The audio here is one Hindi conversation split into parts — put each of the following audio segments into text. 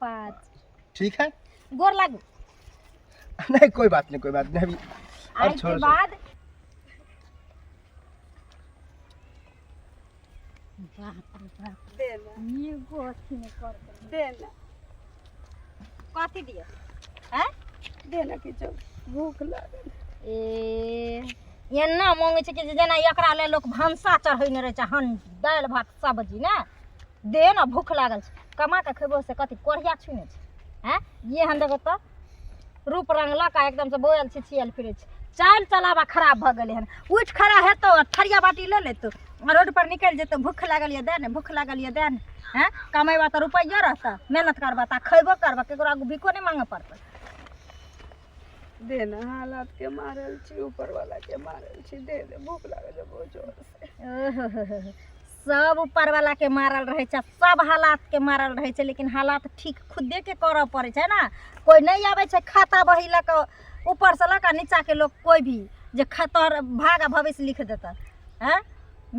5। ठीक है गोर लागू। नहीं कोई बात नहीं अभी आज के बाद ये गोथी में कर देना कथी दिए हैं देना कि जो भूख लागल ए एना मांगे छै कि जेना एकरा ले लोग भंसा चढ़ैने रहे छै हन दाल भात सब्जी ना दे ना भूख लागल छै कमा के खेबो से कथी कोढ़िया छुने छै हैं ये हम देखो तो रूप रंग लका एकदम से बोयल छिछियल फिरे छै चाल चलावा खराब भ गेले हन उठ खड़ा हेतो थरिया बाटी ले लेतो रोड पर निकल जेतो भूख लागल ये दे ने भूख लागल ये दे ने हैं कमेबा त रुपया रहता मेहनत करबा त खइबो करबा केकरो आगू भिखो नहीं मांगे पड़ता देना हालात के मारल छी ऊपर वाला के मारल छी दे दे भूख लागल है बहुत जोर से सब ऊपर वाला के मारल रहे छै सब हालात के मारल रहे छै लेकिन हालात ठीक खुदे के करऽ पड़े छै ना कोई नहीं आवे छै खाता बही ल के ऊपर से लका नीचा के लोग कोई भी जे खतर भागा भविष्य लिख देता हैं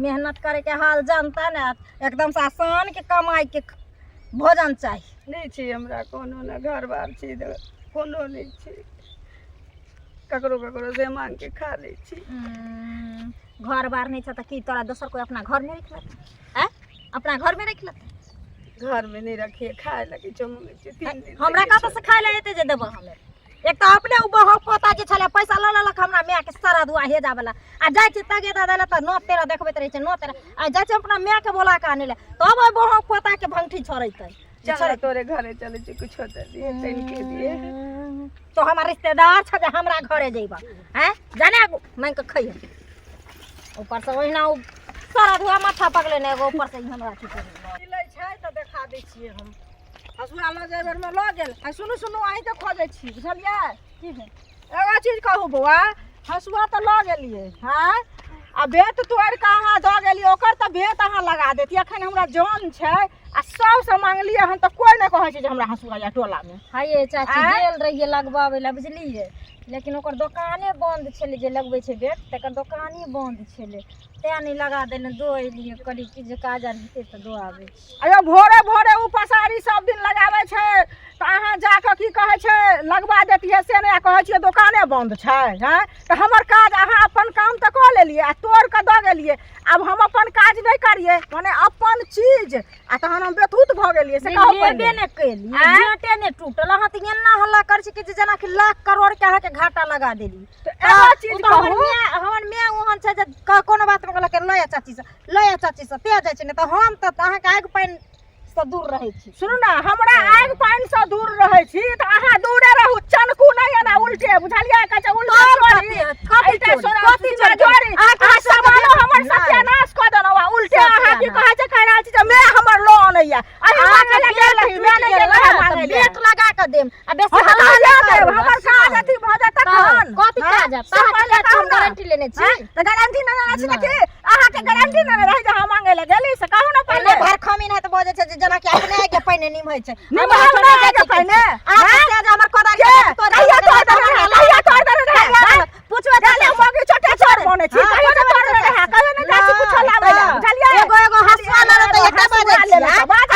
मेहनत करे के हाल जानता ना एकदम से आसान के कमाई के भोजन चाहिए नहीं छी हमरा कोनो ना घर बार छी कोनो नहीं छी ककरो ककरो से मांग के खा ले छी घर बार नहीं था कि तोरा दोसर कोई अपना घर में रख लेते हैं अपना घर में रख लेते घर में नहीं रखिए खाए लगे चमंगे छी 3 दिन हमरा कत से खाए ले जेते जे देबो हमे एक तो अपने ऊपर पता जे छले पैसा ल ललक हमरा मैं के सारा दुआ हे जाबला आ जाय छी तगे दादा ले त नो तेरा देखबैत रहे छै नो तेरा आ जाय छी अपना मैं के बोला के आने ले तब ओइ बहु पता के भंगठी छोड़ैतै चल तोरे घरे चले छी कुछ होते दिए तैन के दिए तो हमार रिश्तेदार छ जे हमरा घरे जइबा हैं जाने मैं के खइए ऊपर से ओहिना सारा धुआ माथा पकले ने एगो ऊपर से ही हमरा ठीक मिलै छै त देखा दै छियै हम हसुआ ल जाय बेर में ल गेल आ सुनु सुनु आही त खोजै छी बुझलियै की है एगो चीज कहू बौआ हसुआ त ल गेलियै हैं आ बेत तोड़ के अहाँ द गेलियै ओकर त बेत अहाँ लगा देती अखन हमरा जान छै आ सब से मांगलियै हन त कोई नै कहै छै जे हमरा हसुआ या टोला में हाये चाची गेल रहिए लगबावे ला बुझलिए लेकिन ओकर दुकाने बंद छले जे लगबै छै बेट तकर दुकाने बंद छले ते नहीं लगा देने दो लिए करी की जे काज आर हेते त दो आवे अयो भोरे भोरे उ पसारी सब दिन लगाबै छै त अहाँ जाके की कहै छै लगबा देतियै से नै कहै छियै दुकाने बंद छै हैं त हमर काज अहाँ अपन काम त क लेलियै आ तोड़ के द गेलियै अब हम अपन काज नै करियै माने अपन चीज आ तहन हम बेतूत भ गेलियै से कहू लेबे ने केलिए जेटे ने टूटल अहाँ त एना हल्ला कर छी कि जेना कि लाख करोड़ के अहाँ के घाटा लगा देली एगो चीज कहू हमर मैं ओहन छै जे कोनो बात में कहला के लया चाची से ते जाय छै ने त हम त अहाँ के आग पाइन से दूर रहै छी सुनू ना हमरा आग पाइन से दूर रहै छी त अहाँ दूरे रहू चनकू नै एना उल्टे बुझलियै का जे उल्टे कथि जोरी अहाँ सामानो हमर सत्यानाश क देनवा उल्टे अहाँ की कहै छै कहै छी जे मैं हमर लो अनैया अहि मांगे ले गेल मैं नै गेल बेट लगा के देम आ बेसी हमर काज अथी भ जात तखन कथि काज हम गारंटी लेने छी त गारंटी नै लेने छी कि अहाँ के गारंटी नै रहि जे हम मांगे ले गेली से कहू ना पहिले घर खमी नै त बजे छै जेना कि अपने आगे पहिने निम होइ छै हम नै आगे पहिने हमर कोदारी कहिया तोड़ पूछवा चले मगे छोटे छोड़ बने छी कहियो न तोड़ रहे कहियो न जाची कुछ लावे बुझलियै एगो हसुआ ल त एते बाजे छी बात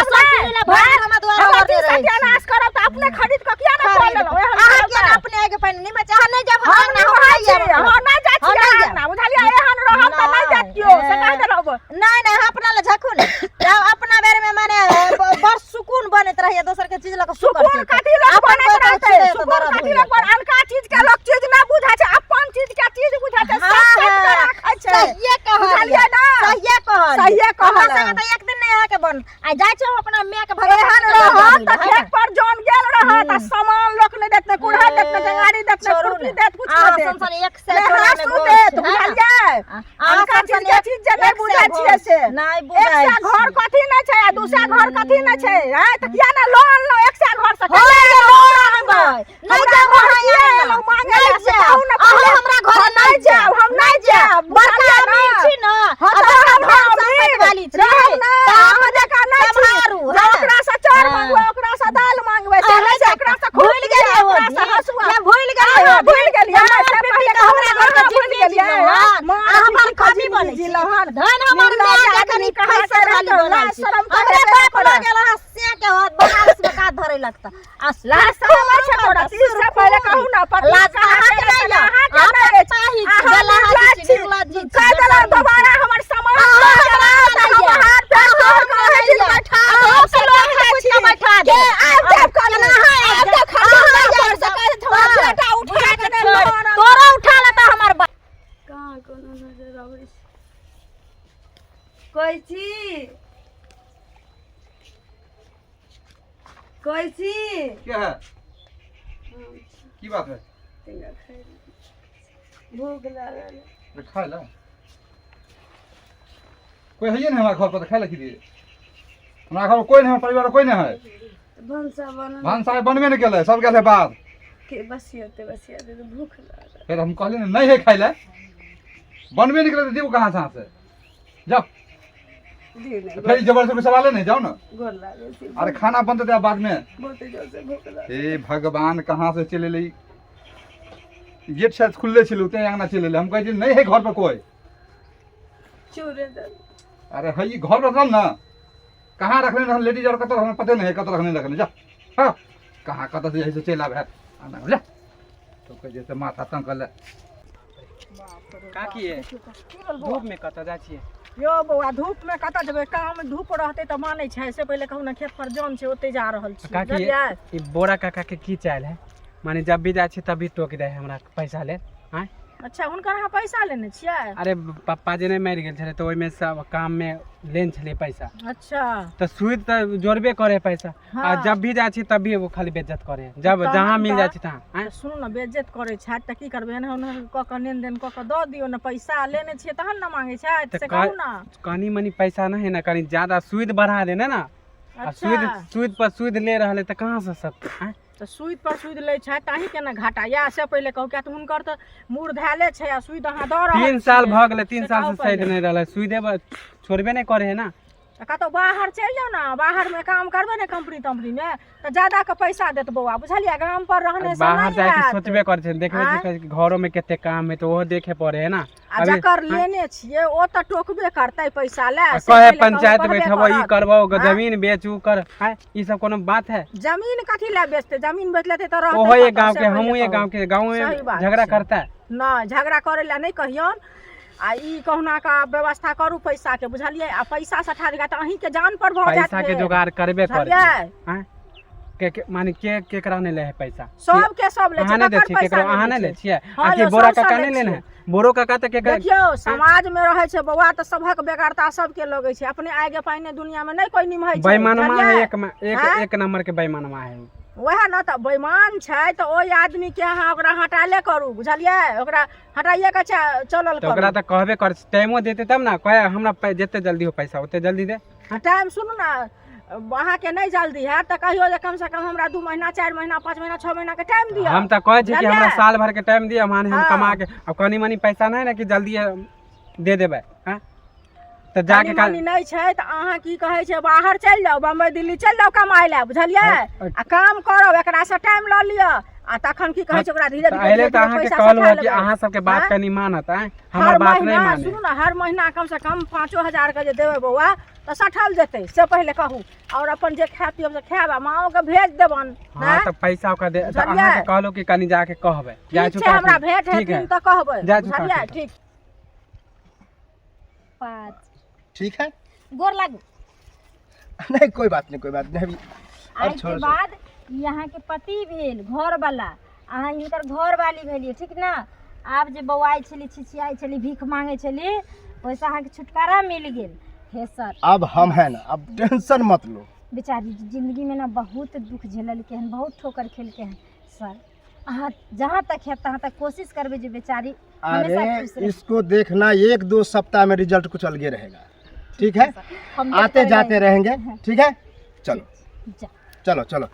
हम द्वार दे रहे सत्यानाश करब त अपने खरीद के किया न तोड़ लेलो अहाँ के अपने आगे पहिने निम चाह नै जब हम नै जाची ना बुझलियै एहन रहब त नै जातियो से कह दे रहब नै अपना ले झखू नै अपना बेर में माने बड़ सुकून बनत रहिए दोसर के चीज ल के सुकून कथि ल बनत रहते सुकून कथि ल पर अनका चीज के लोग चीज ना बुझा छै अपन चीज के चीज बुझा छै सब के राखै छै सही कहलिए ना सही कहल संग त एक दिन नै आके बन आ जाय छै अपना मैं के भगवान रहत त खेत पर जौन गेल रहत आ सामान लोक नै देत कुढ़ा देत गंगारी देत कुर्सी देत कुछ देत संसन एक से देत बुझलियै अनका चीज के चीज जे नै बुझा छियै से नै बुझाय एक घर कथि नै छै आ दूसरा घर कथि नै छै हैं त किया ना लोन लो एक से घर से नै जा लोग मांगे से कहू ना हमरा घर नै जाब हम नै जाब बड़का अमीर छी न हम संपत्ति वाली छी त हम जका नै छी ओकरा से चाउर मांगबै ओकरा से दाल मांगबै से ओकरा से भूल गेलियै ओकरा से हसुआ मैं भूल गेलियै से पहिले हमरा घर के भूल गेलियै हमर कमी बनै छी धन हमर मां जखनी कहै से रहल हमरा बाप लग गेल से के हाथ बनारस में का धरे नहीं लगता। लाज शरम है तोरा, इससे पहले कहू ना पति लाज कहाँ के नहीं है? कह देला दोबारा हमर समय बाहर पे तोर कहे दिन बैठा से लोग बैठा दे अब जब करना है अब तो खड़ा कर सके थोड़ा बेटा उठा के दे तोरा उठा लेता हमर कहाँ कोनो नजर आबै छै कैची कैची क्या है की बात है तनिका खाइ ले। भूख लागल तो खाए ला कोई है नहीं हमारे घर पर तो खाए ला की दिए हमारा घर में कोई नहीं है परिवार में कोई नहीं है भनसा बनल भानसा बनबे नहीं केले सब गेले बाद के बसियते तो भूख लागल फिर हम कहले नहीं है खाए ला बनबे नहीं केले तो देव कहाँ से जाओ दी नहीं फिर जबरदस्ती कोई सवाल नहीं जाओ ना गोर लागल छै अरे खाना बनते थे बाद में बहुते जोर से भूख लागल हे भगवान कहाँ से चले ली गेट शायद खुले छिलो ते अंगना चले ले हम कहे नहीं है घर पर कोई चूरे दल अरे है ये घर पर रखल ना कहाँ रखने रहल लेडीज और कत हमें पते नहीं कत रखने रखने जा हाँ कहाँ कत से ऐसे चला है आना जा तो कह जैसे माथा तंग कर ले का की है धूप में कत जा छिए यो बौआ धूप में कतऽ जेबै काम में धूप रहते तऽ मानै छै से पहिले कहू ना खेत पर जन छै ओते जा रहल छी का की बुझलियै? ई बोरा काका के की चाल है माने जब भी जा छी तभी टोक दे है हमरा पैसा ले आय अच्छा हुनकर अहाँ पैसा लेने छियै? अरे पप्पा जी ने मर गेल छले तो ओइ में सब काम में लेन छले पैसा अच्छा तो सुई तो जोड़बे करे पैसा हाँ। आ जब भी जा छी तभी वो खाली बेइज्जत करे जब तहन जहां मिल तऽ- जा छी तहां आय सुनू ने बेइज्जत करै छथि तऽ की करबै एना ओना कऽ कऽ लेन देन कऽ कऽ दऽ दियौ ने पैसा लेने छियै तहन ने मांगै छथि तऽ से कहू ना कनी मनी पैसा नहीं है ना कनी ज्यादा सुई बढ़ा देने ना आ अच्छा सुई पर सुई ले रहले त कहां से सब आय तऽ सुईद पर सुईद लै छथि ताही केना घाटा या से पहिले कहू किया तऽ हुनकर तऽ मूड़ धैले छै आ सुईद अहाँ दऽ रहल 3 साल छियै। भ गेले 3 से साल कहू से सही पहिले। नहीं रहले सुई देब छोड़बे नहीं करे है ना तऽ कतहु बाहर चलि जाउ ने बाहर में काम करबै ने कंपनी तम्पनी में तऽ ज्यादा के पैसा देत बौआ बुझलियै गाम पर रहने से बाहर नहीं जाके हैत। सोचबे करे छै देखबे आँय? छै घरों में केते काम है तो वो देखे पड़े है ना आ जकर लेने छियै ओ तऽ टोकबे करतै पैसा ले से कहे पहिले कहू पंचायत कहबे बैठबो ई करत। करबो आँय? जमीन बेचू कर है ई सब कोनो बात है जमीन कथी ले बेचतै जमीन बेच लेतै तऽ रहतै ओहो ये कतऽ? गांव से के पहिले हमहू ये कहू। गांव सही बात में झगड़ा छै। करता है नहीं झगड़ा करे ला नहीं कहियौन आ ई कहुना का व्यवस्था करू पैसा के बुझलियै आ पैसा सठा देगा तऽ अहीं के जान पर भऽ जायत पैसा के फेर। जुगाड़ करबे करे बुझलियै? हैं के माने के केकरा ने ले है पैसा सब के सब ले अहाँ छै नहीं दे ककर छियै पैसा केकरो अहाँ नहि नहीं लै ले छै। छियै हाँ आकि यौ, बोरा सब काका लै नहीं लेने छियै। है बोरो काका तो केकरा देखियौ समाज में रहे छै बौआ तऽ सभक बेकारता सबके लगै छै अपने आगे पहिने दुनिया में नहीं कोई निमहै छै बेईमानमा है बुझलियै? एक आँय? एक नंबर के बेईमानमा है वएह न तऽ बेईमान छै तऽ ओहि आदमी के अहाँ ओकरा हटाले करू बुझलियै ओकरा हटाइए के चलल तो ओकरा करू तो कहबे कर टाइमो देते तब ना कहे हमरा जितने जल्दी हो पैसा उतने जल्दी दे टाइम सुनू ना अहाँ के नहीं जल्दी है तऽ कहियो जे कम से कम हमरा 2 महीना 4 महीना 5 महीना 6 महीना के टाइम दियौ हम तो कहे छी कि बुझलियै? हमरा साल भर के टाइम दिए माने हम हाँ। कमा के अब कनी मनी पैसा नहीं ना कि जल्दी दे देबै हैं तो जाके कनी मनी नहीं छै तऽ अहाँ की कहै छै बाहर चलि जाउ बम्बई दिल्ली चलि जाउ कमाइ लए बुझलियै आ काम करब एकरा से टाइम लऽ लिअ आ तखन की कहै छै ओकरा धीरे धीरे पहले तो अहाँ के कहलू है कि अहाँ सबके बात हाँ? कनी मानत है हर हमर बात नहीं महीना माने सुनू ना हर महीना कम से कम 5,000 के जे देबै बौआ तऽ सठल जेतै से पहिले कहू और अपन जे खाय पियब से खायब आ माओ के भेज देबन हाँ तो पैसा ओकरा दे तो अहाँ के कहलू कि कनी जाके कहबै जाय ठीक छै हमरा भेंट ठीक है हेथिन तऽ कहबै जा चुका बुझलियै छी। ठीक ठीक है गोर लागू नहीं कोई बात नहीं अभी आइ अब के छोड़ बाद यहाँ के पति भेल घर वाला अहाँ हिनकर घर वाली भेलिए ठीक ना आब जे बौआइ छली छिछियाइ छली भीख मांगे छली ओहिसँ अहाँके छुटकारा मिल गेल हे सर अब हम हैं ना अब टेंशन मत लो बेचारी जिंदगी में ना बहुत दुख झेललके हन बहुत ठोकर खेलके हन सर अहाँ जहाँ तक है तहाँ तक कोशिश करबे जे बेचारी हमेशा अरे खुश रहे। इसको देखना 1-2 सप्ताह में रिजल्ट कुछ अलगे रहेगा ठीक है हम आते देखते जाते रहेंगे ठीक है चलो जा चलो चलो